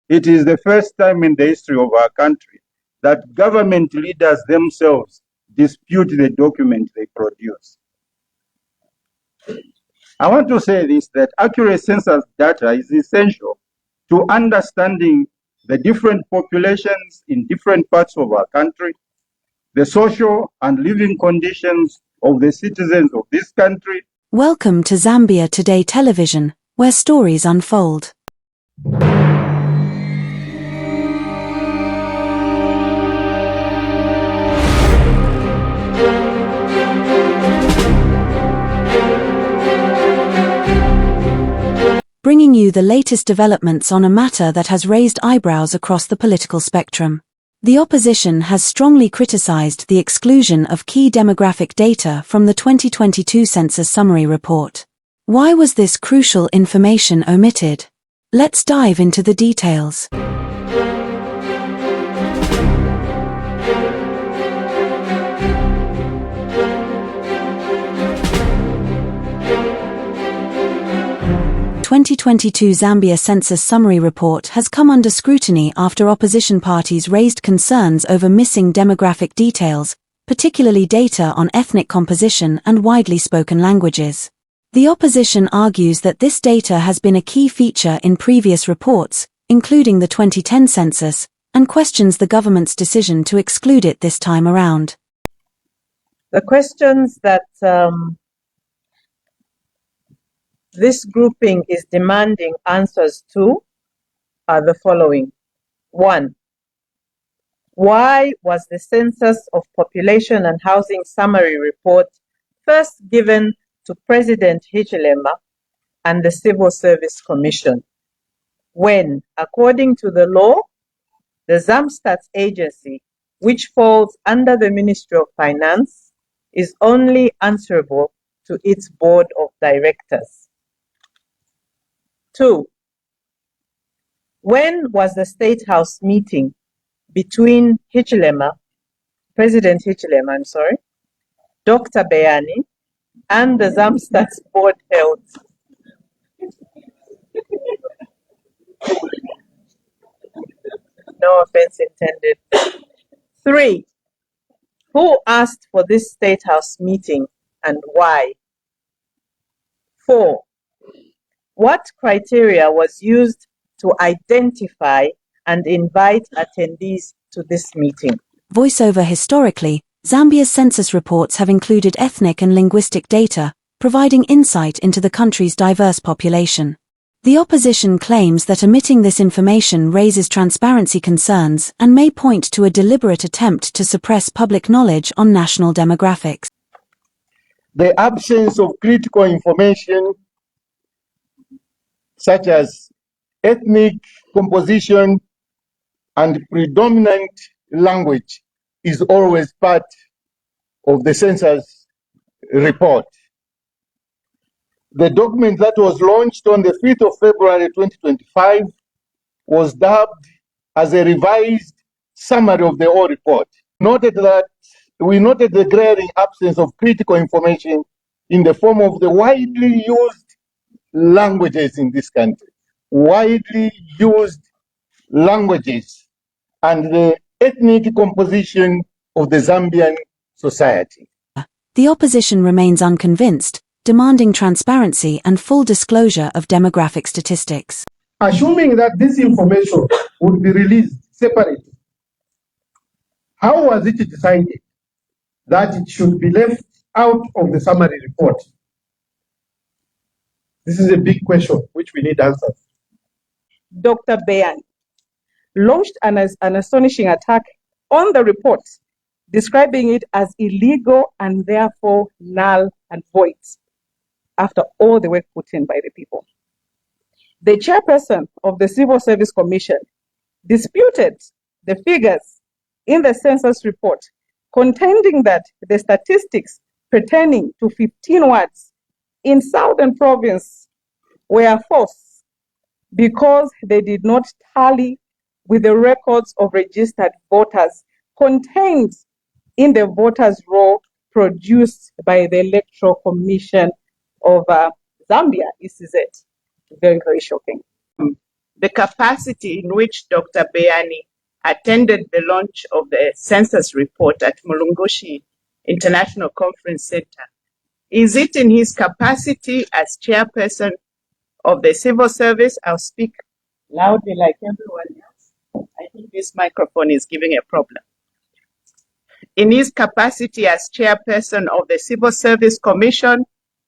It is the first time in the history of our country that government leaders themselves dispute the document they produce. I want to say this, that accurate census data is essential to understanding the different populations in different parts of our country, the social and living conditions of the citizens of this country. Welcome to Zambia Today Television, where stories unfold. Bringing you the latest developments on a matter that has raised eyebrows across the political spectrum. The opposition has strongly criticized the exclusion of key demographic data from the 2022 Census Summary Report. Why was this crucial information omitted? Let's dive into the details. The 2022 Zambia Census Summary Report has come under scrutiny after opposition parties raised concerns over missing demographic details, particularly data on ethnic composition and widely spoken languages. The opposition argues that this data has been a key feature in previous reports, including the 2010 census, and questions the government's decision to exclude it this time around. The questions that this grouping is demanding answers to are the following. 1. Why was the Census of Population and Housing Summary Report first given to President Hichilema and the Civil Service Commission, when, according to the law, the Zamstats agency, which falls under the Ministry of Finance, is only answerable to its board of directors? 2. When was the State House meeting between President Hichilema, Dr. Beani, and the Zamstats board held? No offense intended. 3. Who asked for this State House meeting and why? 4. What criteria was used to identify and invite attendees to this meeting? Voiceover. Historically, Zambia's census reports have included ethnic and linguistic data, providing insight into the country's diverse population. The opposition claims that omitting this information raises transparency concerns and may point to a deliberate attempt to suppress public knowledge on national demographics. The absence of critical information such as ethnic composition and predominant language is always part of the census report. The document that was launched on the 5th of February 2025 was dubbed as a revised summary of the whole report. We noted the glaring absence of critical information in the form of the widely used languages in this country, widely used languages, and the ethnic composition of the Zambian society. The opposition remains unconvinced, demanding transparency and full disclosure of demographic statistics. Assuming that this information would be released separately, how was it decided that it should be left out of the summary report? This is a big question which we need answers. Dr. Beani launched an astonishing attack on the report, describing it as illegal and therefore null and void after all the work put in by the people. The chairperson of the Civil Service Commission disputed the figures in the census report, contending that the statistics pertaining to 15 wards in Southern Province were false because they did not tally with the records of registered voters contained in the voters' roll produced by the Electoral Commission of Zambia, ECZ. Very, very shocking. the capacity in which Dr. Beani attended the launch of the census report at Mulungushi International Conference Center? Is it in his capacity as chairperson of the civil service? I'll speak loudly like everyone else. I think this microphone is giving a problem. In his capacity as chairperson of the Civil Service Commission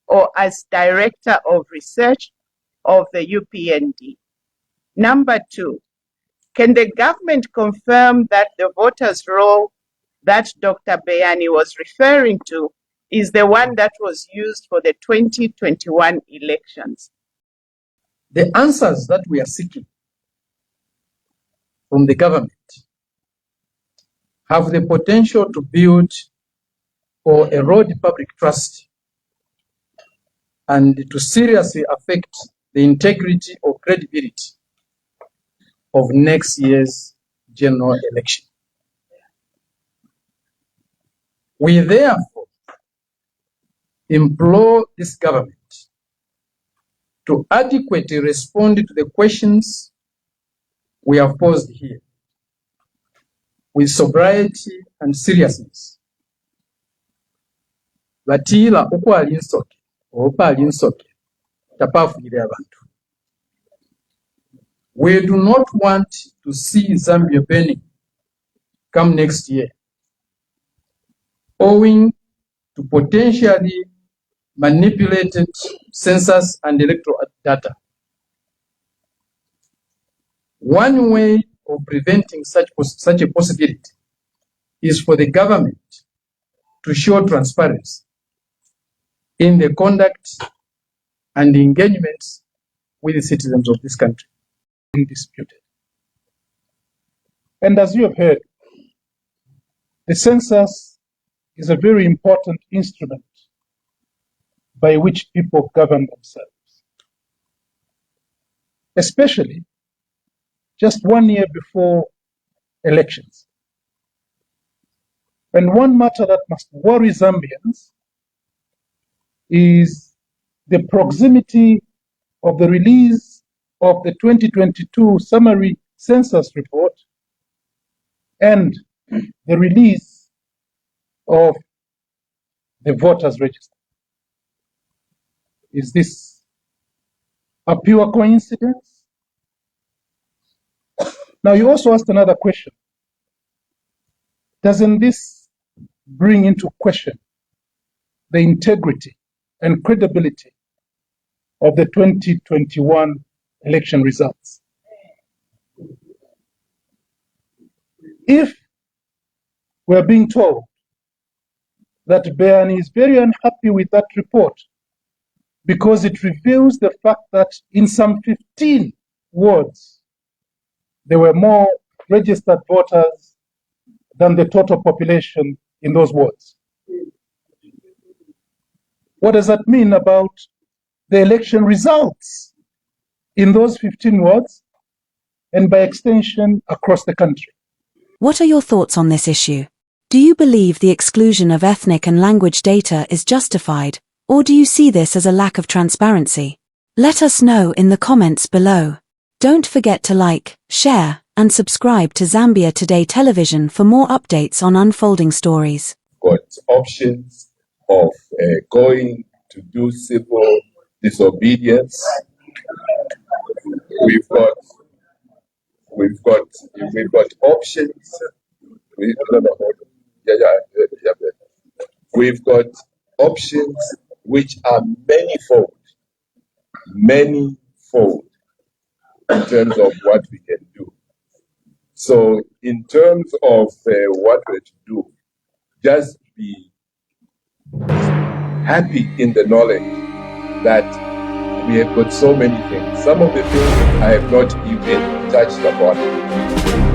or as director of research of the UPND? Number two, can the government confirm that the voters' roll that Dr. Beani was referring to is the one that was used for the 2021 elections? The answers that we are seeking from the government have the potential to build or erode public trust and to seriously affect the integrity or credibility of next year's general election. We therefore implore this government to adequately respond to the questions we have posed here with sobriety and seriousness. Batila uko alinsoke, opa alinsoke, tapafugire abantu. We do not want to see Zambia burning come next year, owing to potentially manipulated census and electoral data. One way of preventing such a possibility is for the government to show transparency in the conduct and the engagements with the citizens of this country. Disputed. And as you have heard, the census is a very important instrument by which people govern themselves, especially just 1 year before elections. And one matter that must worry Zambians is the proximity of the release of the 2022 summary census report and the release of the voters register. Is this a pure coincidence? Now, you also asked another question. Doesn't this bring into question the integrity and credibility of the 2021 election results? If we're being told that Beani is very unhappy with that report because it reveals the fact that in some 15 wards, there were more registered voters than the total population in those wards. What does that mean about the election results in those 15 wards and by extension across the country? What are your thoughts on this issue? Do you believe the exclusion of ethnic and language data is justified, or do you see this as a lack of transparency? Let us know in the comments below. Don't forget to like, share, and subscribe to Zambia Today Television for more updates on unfolding stories. Got options of going to do civil disobedience. We've got options. We've got options which are manyfold in terms of what we can do. So in terms of what we're to do, just be happy in the knowledge that we have got so many things. Some of the things I have not even touched upon.